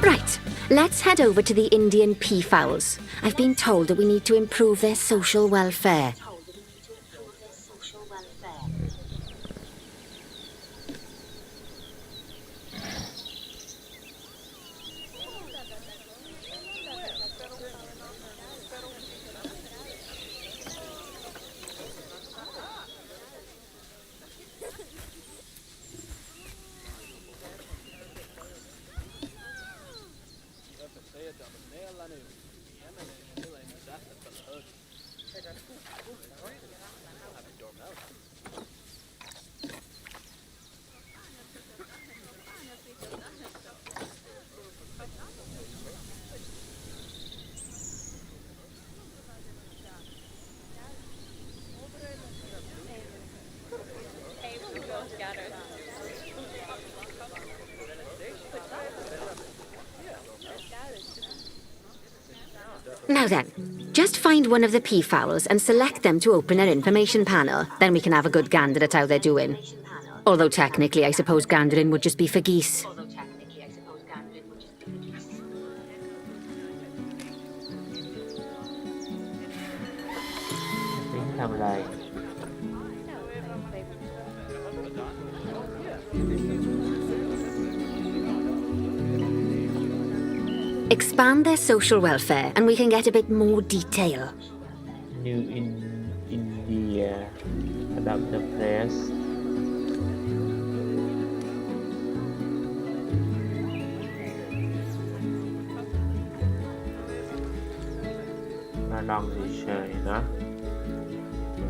Right, let's head over to the Indian peafowls. I've been told that we need to improve their social welfare. Now then, just find one of the peafowls and select them to open our information panel. Then we can have a good gander at how they're doing. Although technically, I suppose gandering would just be for geese. ทำอะไร Expand their social welfare and we can get a bit more detail. New in India adopt the place มาลองเฉยๆเนาะ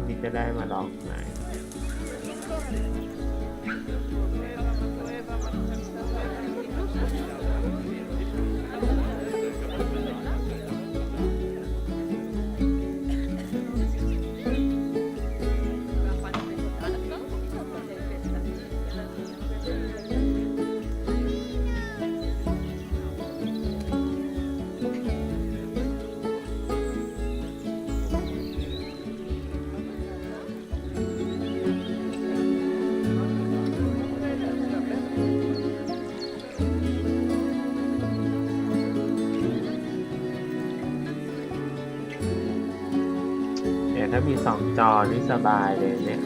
นี่จะได้มาลองไหน ถ้ามี2จอนี่สบายเลยเนี่ย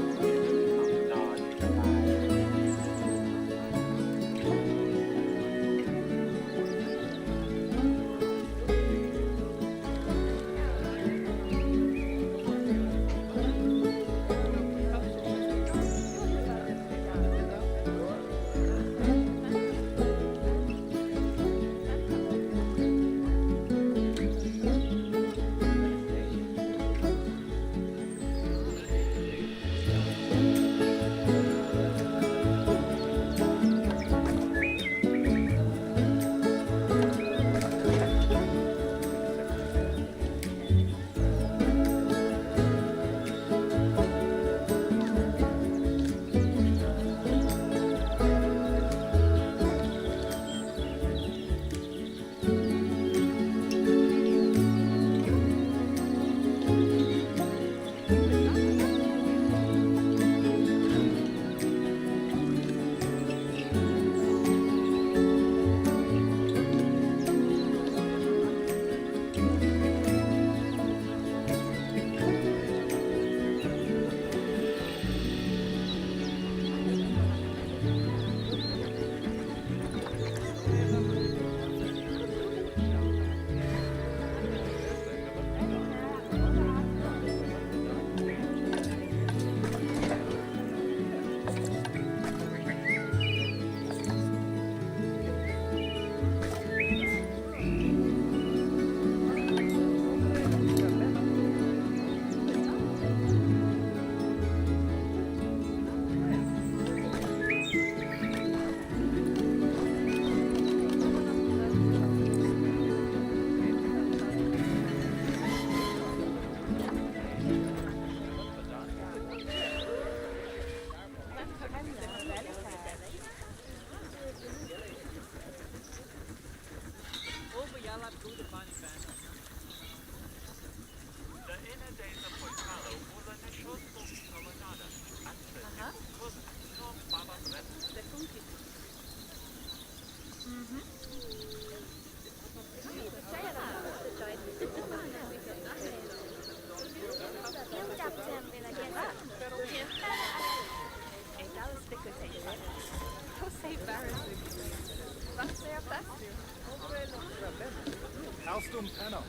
Alstom panel.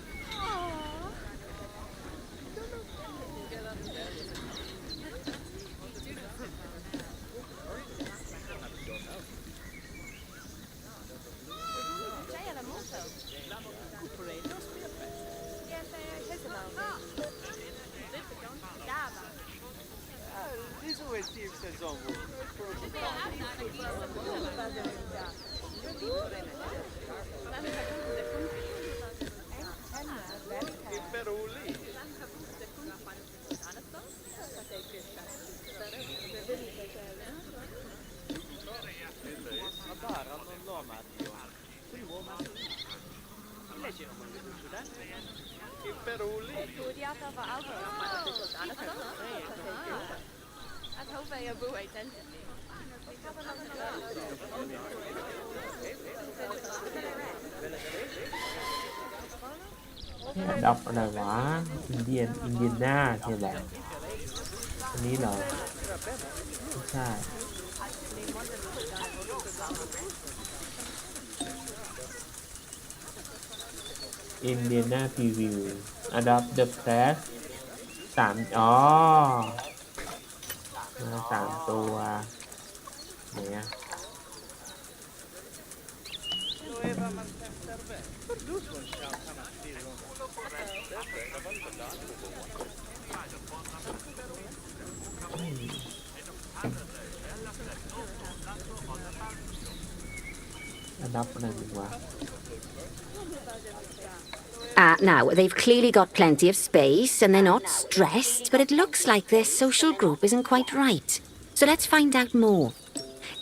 ดับอะไรวะอินเดียนาเนี่ยแหละอันนี้เหรอไม่ใช่อินเดียนาพรีวิว Adopt the Press อ๋อมา3 ตัวเนี่ย Adopt อะไรดีวะ Now, they've clearly got plenty of space and they're not stressed, but it looks like their social group isn't quite right. So let's find out more.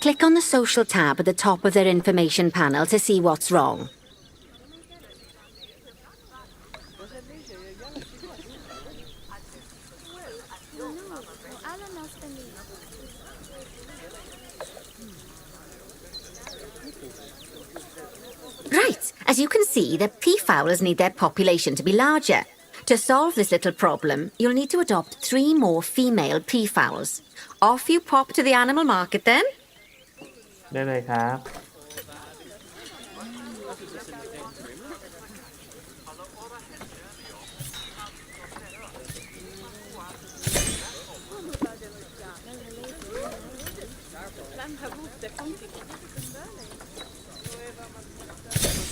Click on the social tab at the top of their information panel to see what's wrong. Right, as you can see, the peafowls need their population to be larger. To solve this little problem, you'll need to adopt 3 more female peafowls. Off you pop to the animal market then. ได้เลยครับ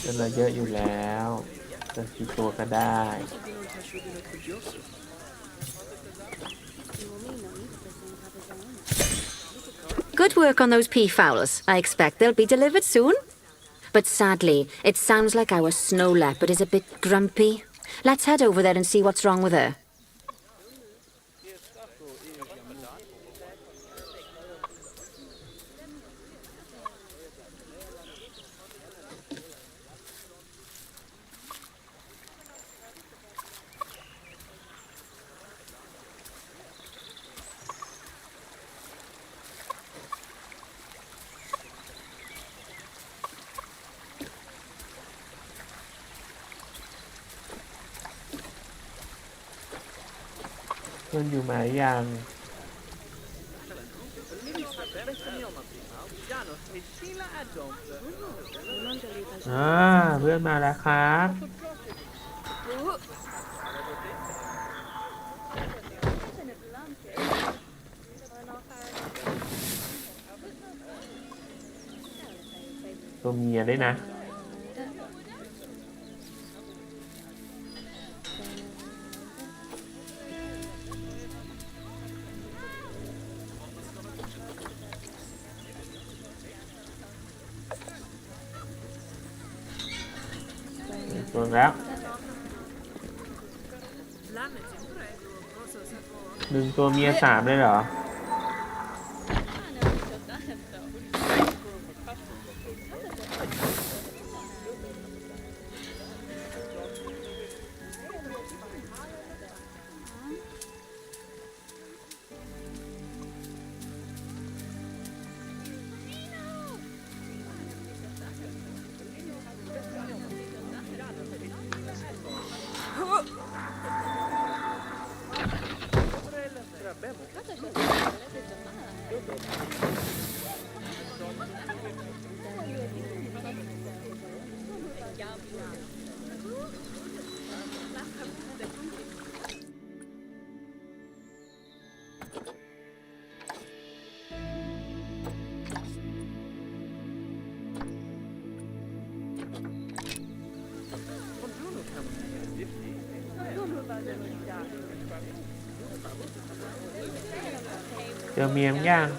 เป็นเราเยอะอยู่แล้วจะกี่ตัวก็ได้ Good work on those peafowls. I expect they'll be delivered soon. But sadly, it sounds like our snow leopard is a bit grumpy. Let's head over there and see what's wrong with her.เพื่อนอยู่ไหมยัง เพื่อนมาแล้วครับตัวเมียด้วยนะตัวแล้ว1 ตัวเมีย 3เลยเหรอ เจอเมียมย่าง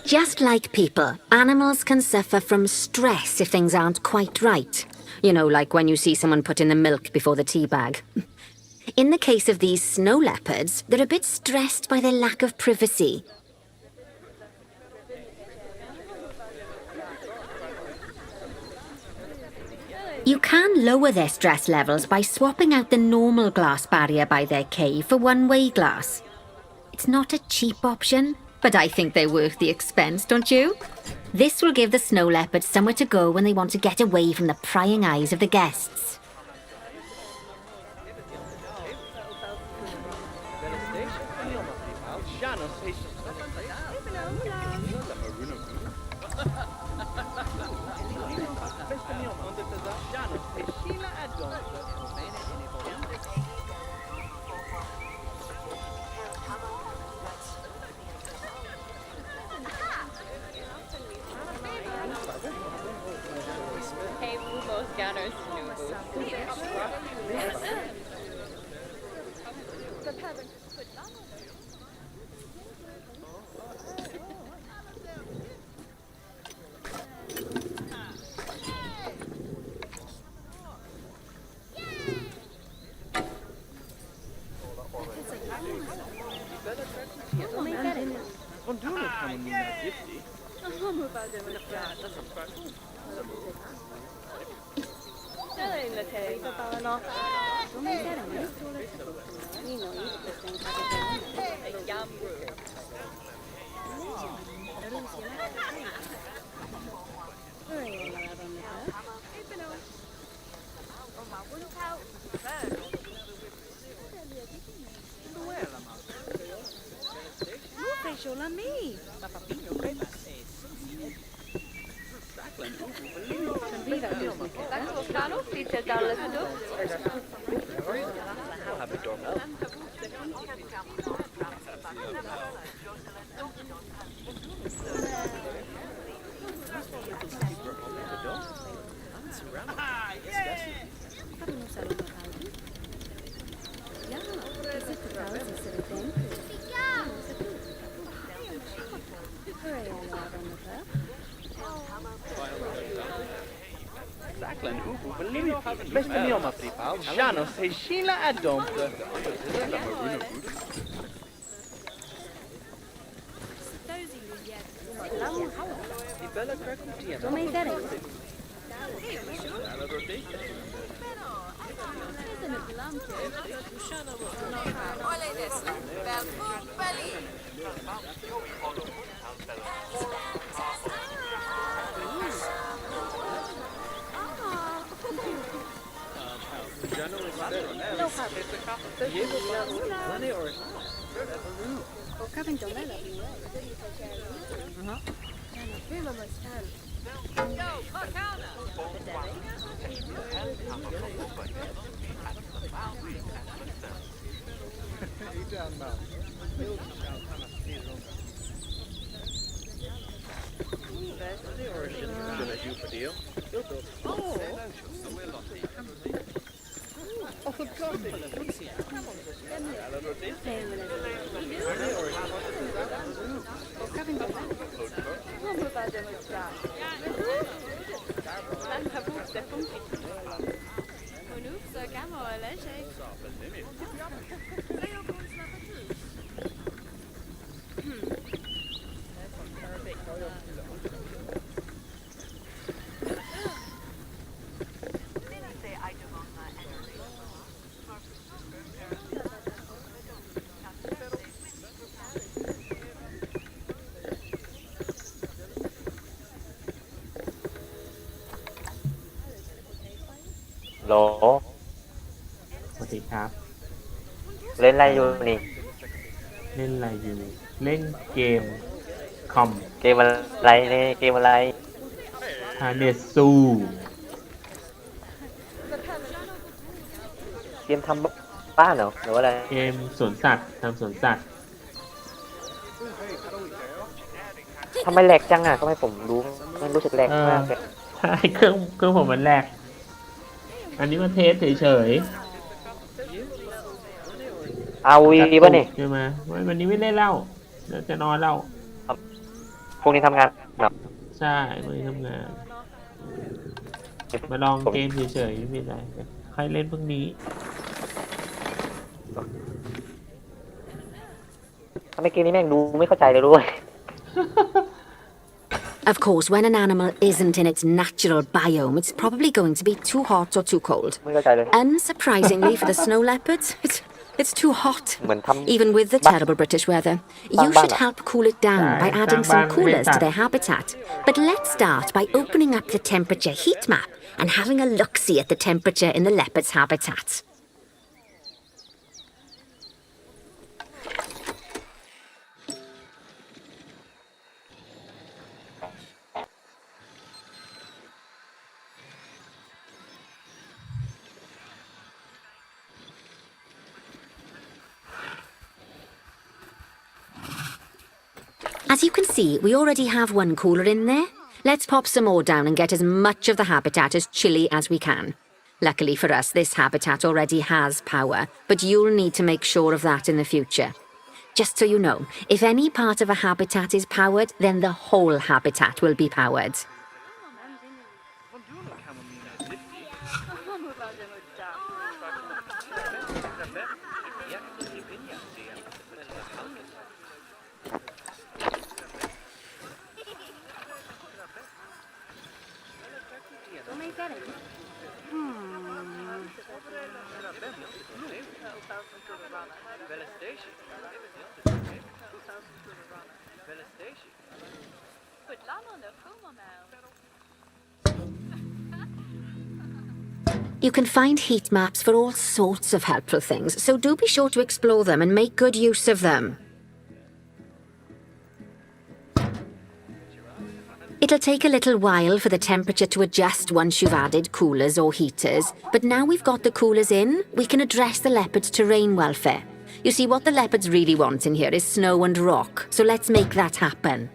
Just like people, animals can suffer from stress if things aren't quite right. You know, like when you see someone put in the milk before the tea bag. In the case of these snow leopards, they're a bit stressed by their lack of privacy. You can lower their stress levels by swapping out the normal glass barrier by their cave for one-way glass. It's not a cheap option, but I think they're worth the expense, don't you? This will give the snow leopards somewhere to go when they want to get away from the prying eyes of the guests. โหล สวัสดีครับ เล่นอะไรอยู่นี่ เล่นอะไรอยู่ เล่นเกมคอม เกมอะไรเนี่ยเกมอะไร ฮาเนซู เกมทำบ้านเหรอหรือว่าอะไร เกมสวนสัตว์ทำสวนสัตว์ ทำไมแหลกจังอ่ะทำไมผมรู้สึกแหลกมากเลย ใช่เครื่องผมมันแหลก อันนี้มาเทสเฉย เอาวี ๆ ป่ะนี่ ใช่ไหมวันนี้ไม่เล่นเล่าเดี๋ยวจะนอนเล่า พวกนี้ทำงานหนัก ใช่วันนี้ทำงาน มาลองเกมเฉยๆไม่มีอะไรใครเล่นพวกนี้ ทำไมเกมนี้แม่งดูไม่เข้าใจเลยด้วย Of course, when an animal isn't in its natural biome, it's probably going to be too hot or too cold. ไม่เข้าใจเลย Unsurprisingly for the snow leopards, it's too hot. เหมือนทำ Even with the terrible British weather, you should help cool it down by adding some coolers to their habitat. But let's start by opening up the temperature heat map and having a look-see at the temperature in the leopard's habitat. As you can see, we already have one cooler in there. Let's pop some more down and get as much of the habitat as chilly as we can. Luckily for us, this habitat already has power, but you'll need to make sure of that in the future. Just so you know, if any part of a habitat is powered, then the whole habitat will be powered. You can find heat maps for all sorts of helpful things, so do be sure to explore them and make good use of them. It'll take a little while for the temperature to adjust once you've added coolers or heaters, but now we've got the coolers in, we can address the leopard's terrain welfare. You see, what the leopards really want in here is snow and rock, so let's make that happen.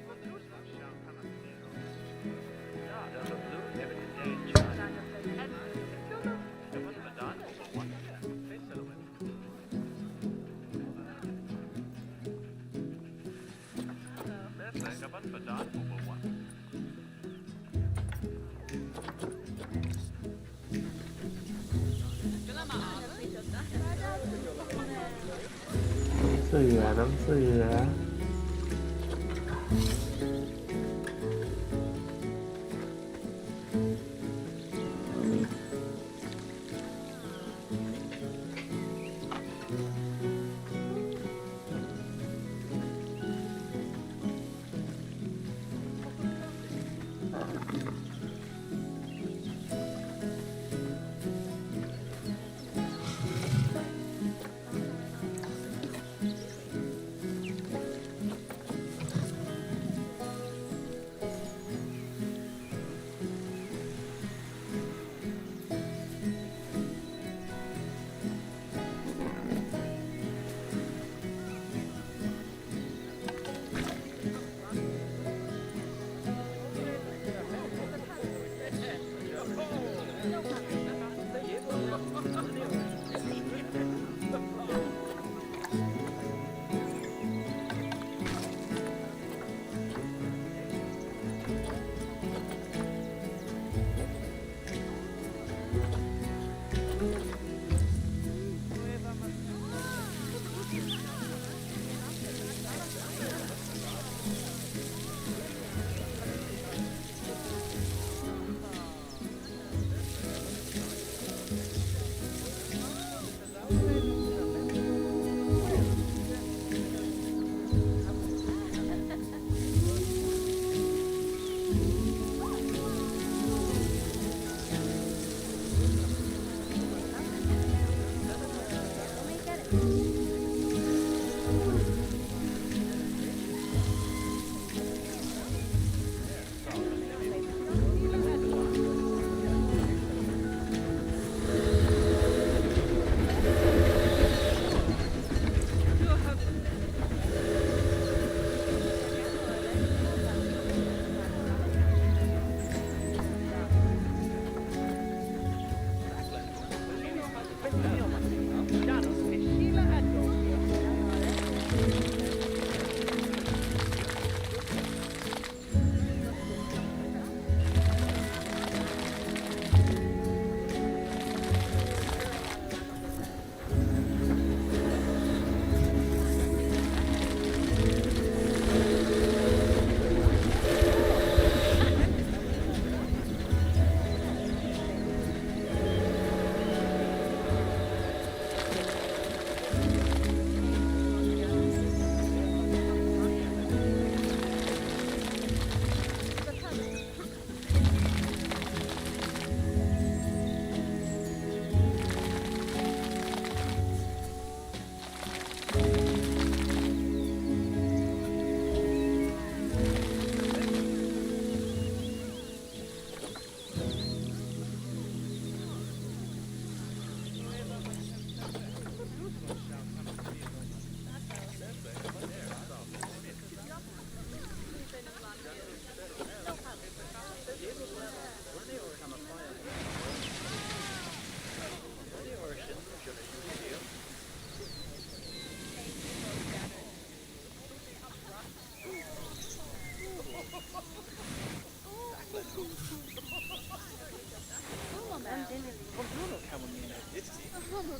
Sia.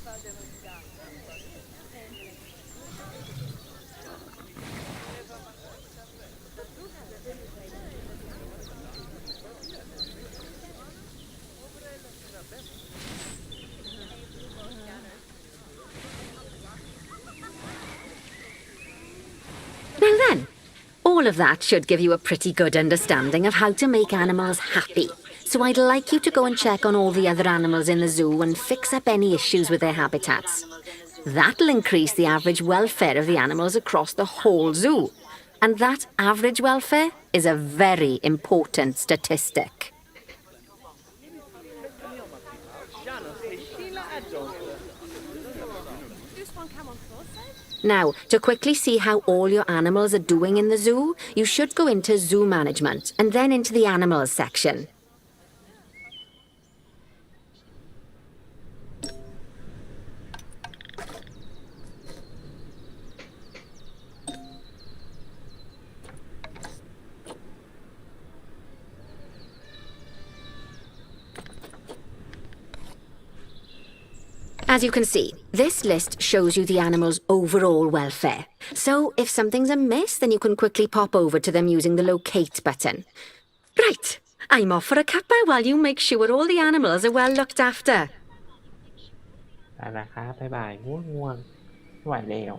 Now then, all of that should give you a pretty good understanding of how to make animals happy. So I'd like you to go and check on all the other animals in the zoo and fix up any issues with their habitats. That'll increase the average welfare of the animals across the whole zoo. And that average welfare is a very important statistic. Now, to quickly see how all your animals are doing in the zoo, you should go into zoo management and then into the animals section. As you can see, this list shows you the animal's overall welfare. So if something's amiss, then you can quickly pop over to them using the locate button. Right, I'm off for a cuppa while you make sure all the animals are well looked after. ไปแล้วครับบ๊ายบายง่วงไม่ไหวแล้ว